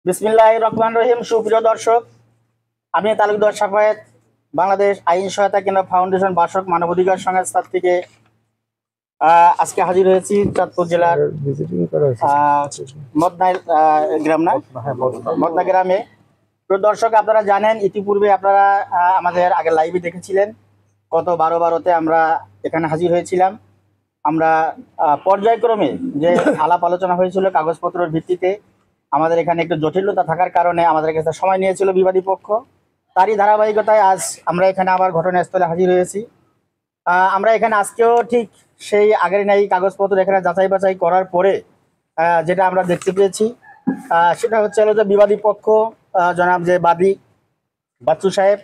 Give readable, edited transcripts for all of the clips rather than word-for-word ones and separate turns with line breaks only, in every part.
বিসমিল্লাহির রহমানির রহিম। সুপ্রিয় দর্শক, আমি তালুকদার শাফায়েত বাংলাদেশ আইন সহায়তা কেন্দ্র ফাউন্ডেশন বাসক মানবাধিকার সংস্থা থেকে আজকে হাজির হয়েছি চাঁদপুর জেলার মদনা গ্রামে। প্রিয় দর্শক, আপনারা জানেন ইতিপূর্বে আপনারা আমাদের আগে লাইভে দেখেছিলেন। গত 12/12-তে আমরা এখানে হাজির হয়েছিলাম। আমরা পর্যায়ক্রমে যে আলাপ আলোচনা হয়েছিল কাগজপত্রের ভিত্তিতে, আমাদের এখানে একটু জটিলতা থাকার কারণে আমাদের কাছে সময় নিয়েছিল বিবাদী পক্ষ। তারই ধারাবাহিকতায় আজ আমরা এখানে আবার ঘটনাস্থলে হাজির হয়েছি। আমরা এখানে আজকেও ঠিক সেই আগের ন্যায় কাগজপত্র এখানে যাচাই বাছাই করার পরে যেটা আমরা দেখতে পেয়েছি সেটা হচ্ছে যে বিবাদী পক্ষ জনাব যে বাদী বাচ্চু সাহেব,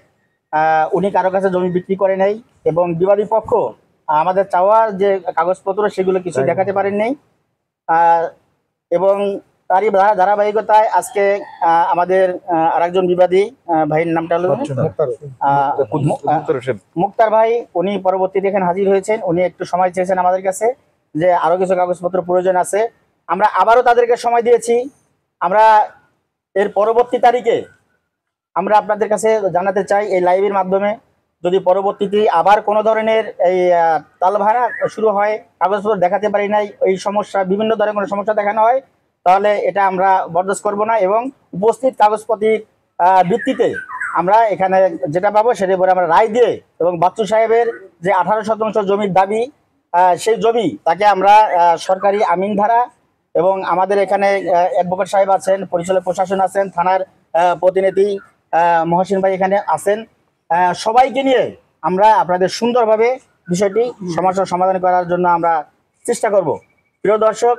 উনি কারো কাছে জমি বিক্রি করে নেই এবং বিবাদী পক্ষ আমাদের চাওয়ার যে কাগজপত্র সেগুলো কিছু দেখাতে পারেন নাই। এবং তারই ধারাবাহিকতায় আজকে আমাদের আরেকজন বিবাদী ভাইয়ের নামটা হলো মুক্তার ভাই, উনি পরবর্তীতে এখানে হাজির হয়েছেন। উনি একটু সময় চেয়েছেন আমাদের কাছে যে আরো কিছু কাগজপত্র প্রয়োজন আছে। আমরা আবারও তাদেরকে সময় দিয়েছি। আমরা এর পরবর্তী তারিখে আমরা আপনাদের কাছে জানাতে চাই এই লাইভের মাধ্যমে, যদি পরবর্তীতে আবার কোনো ধরনের এই তালভাড়া শুরু হয়, কাগজপত্র দেখাতে পারি নাই, এই সমস্যা বিভিন্ন ধরনের কোনো সমস্যা দেখানো হয়, তাহলে এটা আমরা বরদাস্ত করব না এবং উপস্থিত কাগজপত্রের ভিত্তিতে আমরা এখানে যেটা পাবো সেটার উপরে আমরা রায় দিয়ে এবং বাচ্চু সাহেবের যে 18% জমির দাবি, সেই জমি তাকে আমরা সরকারি আমিন ধারা এবং আমাদের এখানে অ্যাডভোকেট সাহেব আছেন, পরিচালক প্রশাসন আছেন, থানার প্রতিনিধি মহসিন ভাই এখানে আছেন, সবাইকে নিয়ে আমরা আপনাদের সুন্দরভাবে বিষয়টি সমস্যার সমাধান করার জন্য আমরা চেষ্টা করব। প্রিয় দর্শক,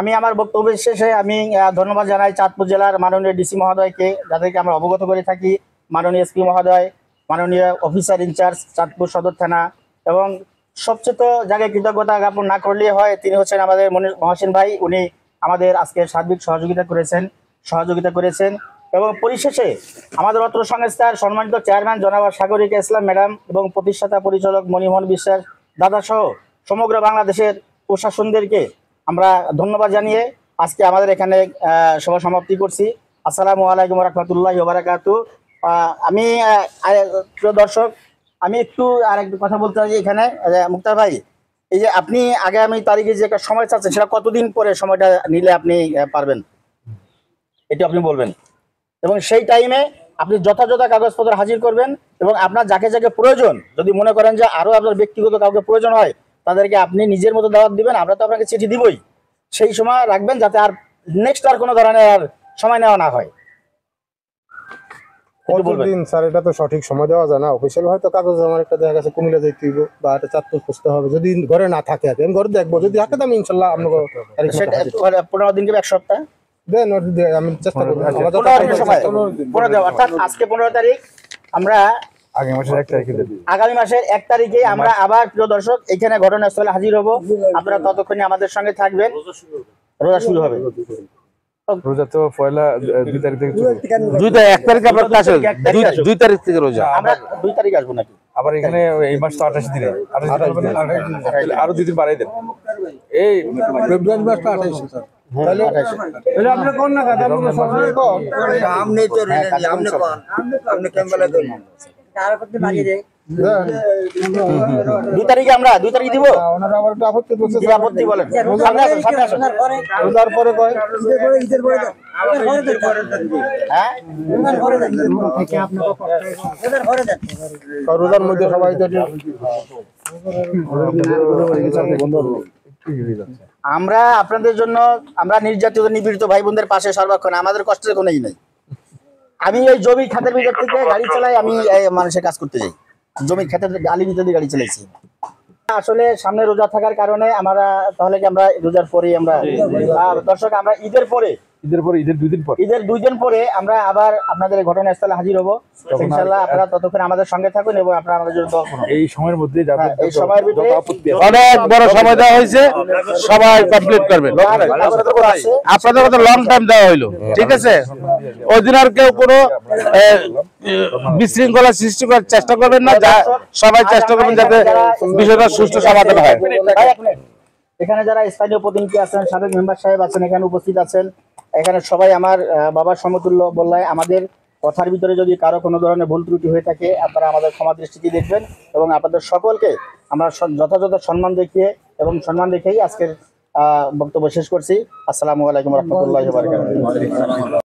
আমি আমার বক্তব্যের শেষে আমি ধন্যবাদ জানাই চাঁদপুর জেলার মাননীয় ডিসি মহোদয়কে, যাদেরকে আমরা অবগত করে থাকি, মাননীয় এসপি মহোদয়, মাননীয় অফিসার ইনচার্জ চাঁদপুর সদর থানা, এবং সবচেয়ে জায়গায় কৃতজ্ঞতা জ্ঞাপন না করলেই হয়, তিনি হচ্ছেন আমাদের মহসিন ভাই। উনি আমাদের আজকে সার্বিক সহযোগিতা করেছেন এবং পরিশেষে আমাদের অত্র সংস্থার সম্মানিত চেয়ারম্যান জনাব সাগরিকা ইসলাম ম্যাডাম এবং প্রতিষ্ঠাতা পরিচালক মণিমোহন বিশ্বাস দাদা সহ সমগ্র বাংলাদেশের প্রশাসনদেরকে আমরা ধন্যবাদ জানিয়ে আজকে আমাদের এখানে সভা সমাপ্তি করছি। আসসালামু আলাইকুম রহমতুল্লাহি ওয়া বারাকাতুহু। আমি প্রিয় দর্শক, আমি একটু আরেকটু কথা বলতে চাই এখানে। মুক্তার ভাই, এই যে আপনি আগামী তারিখে যে একটা সময় চাচ্ছেন, সেটা কতদিন পরে সময়টা নিলে আপনি পারবেন, এটি আপনি বলবেন, এবং সেই টাইমে আপনি যথাযথ কাগজপত্র হাজির করবেন এবং আপনার যাকে যাকে প্রয়োজন, যদি মনে করেন যে আরও আপনার ব্যক্তিগত কাউকে প্রয়োজন হয়, তাদেরকে আপনি নিজের মতো দাওয়াত দিবেন। আমরা তো আপনাকে চিঠি দিবই, সেই সময় রাখবেন যাতে আর নেক্সট আর কোনো ধরনের আর সময় নেওয়া না হয়।
কতদিন স্যার, এটা তো সঠিক সময় দেওয়া যায় না। অফিসিয়াল হয়তো কাগজ আমার একটা দেখা গেছে কুমিল্লা যাইতে হইব বা একটা চাঁদপুর খুঁজতে হবে। যদি ঘরে না থাকে আমি ঘরে দেখবো, যদি থাকে তো আমি ইনশাল্লাহ আপনাকে
15 দিন কি 1 সপ্তাহ
দেন, আমি চেষ্টা করবো।
অর্থাৎ আজকে 15 তারিখ, আমরা আগামী মাসের 1 তারিখে আমরা আবার প্রিয় দর্শক এখানে ঘটনাস্থলে হাজির হব। আপনারা ততক্ষণে আমাদের সঙ্গে থাকবেন। রোজা শুরু হবে,
রোজা তো পয়লা 2 তারিখ থেকে
1 তারিখ আপনার ক্লাস, 2 তারিখ থেকে রোজা।
আমরা 2 তারিখ আসবো নাকি?
আবার এখানে এই মাস তো 28 দিনে, আরো 2 দিন বাড়াই দেন। এই ফেব্রুয়ারি মাসটা 28 স্যার। তাহলে আপনি কোন না কথা বলবো,
সামনে তো রেলে সামনে কোন আপনি কেমবলা দেন আর করতে বাড়িয়ে দেয়।
2 তারিখে আমরা 2 তারিখ দিব।
ওনারা আবার একটু আপত্তি বলছে।
কি আপত্তি বলেন? সামনে আসুন।
রোজার পরে কয়
ঈদের পরে দেন, ঈদের পরে দেন,
হ্যাঁ
ঈদের পরে দেন, ঈদের পরে দেন।
রোজার মধ্যে সবাই তো
আমরা আপনাদের জন্য, আমরা নির্যাতিত নিপীড়িত ভাই বোনদের পাশে সর্বক্ষণ, আমাদের কষ্টের কোনোই নেই। আমি এই জমি খাতের ভিতর থেকে গাড়ি চালাই, আমি মানুষের কাজ করতে যাই, জমি খাতের আলি ভিতর দিয়ে গাড়ি চালাইছি। আসলে সামনে রোজা থাকার কারণে আমরা, তাহলে কি আমরা রোজার পরেই আমরা দর্শক, আমরা ঈদের 2 দিন পরে আমরা আবার আপনাদের ঘটনাস্থলে হাজির হব ইনশাআল্লাহ। আপনারা ততক্ষণ আমাদের সঙ্গে থাকুন এবং আপনারা আমাদের জন্য দোয়া করুন।
এই সময়ের মধ্যে
এই সময়ের ভিতরে
অনেক বড় সময় দেওয়া হয়েছে, সবাই কমপ্লিট করবেন। আপনাদের কত লং টাইম দেওয়া হইলো, ঠিক আছে? ওই দিন আর কেউ কোনো বিশৃঙ্খলা সৃষ্টি করার চেষ্টা করবেন না, সবাই চেষ্টা করবেন যাতে বিষয়টা সুষ্ঠু সমাধান হয়।
এখানে যারা স্থানীয় প্রতিনিধি আছেন, সাবেক মেম্বার সাহেব আছেন, এখানে উপস্থিত আছেন, এখানে সবাই আমার বাবার সমতুল্য বললায় আমাদের কথার ভিতরে যদি কারো কোনো ধরনের ভুল ত্রুটি হয়ে থাকে আপনারা আমাদের ক্ষমা দৃষ্টিতে দেখবেন এবং আপনাদের সকলকে আমরা যথাযথ সম্মান দেখিয়ে এবং সম্মান দেখেই আজকের বক্তব্য শেষ করছি। আসসালামু আলাইকুম রহমতুল্লাহি ওয়া বারাকাতুহু।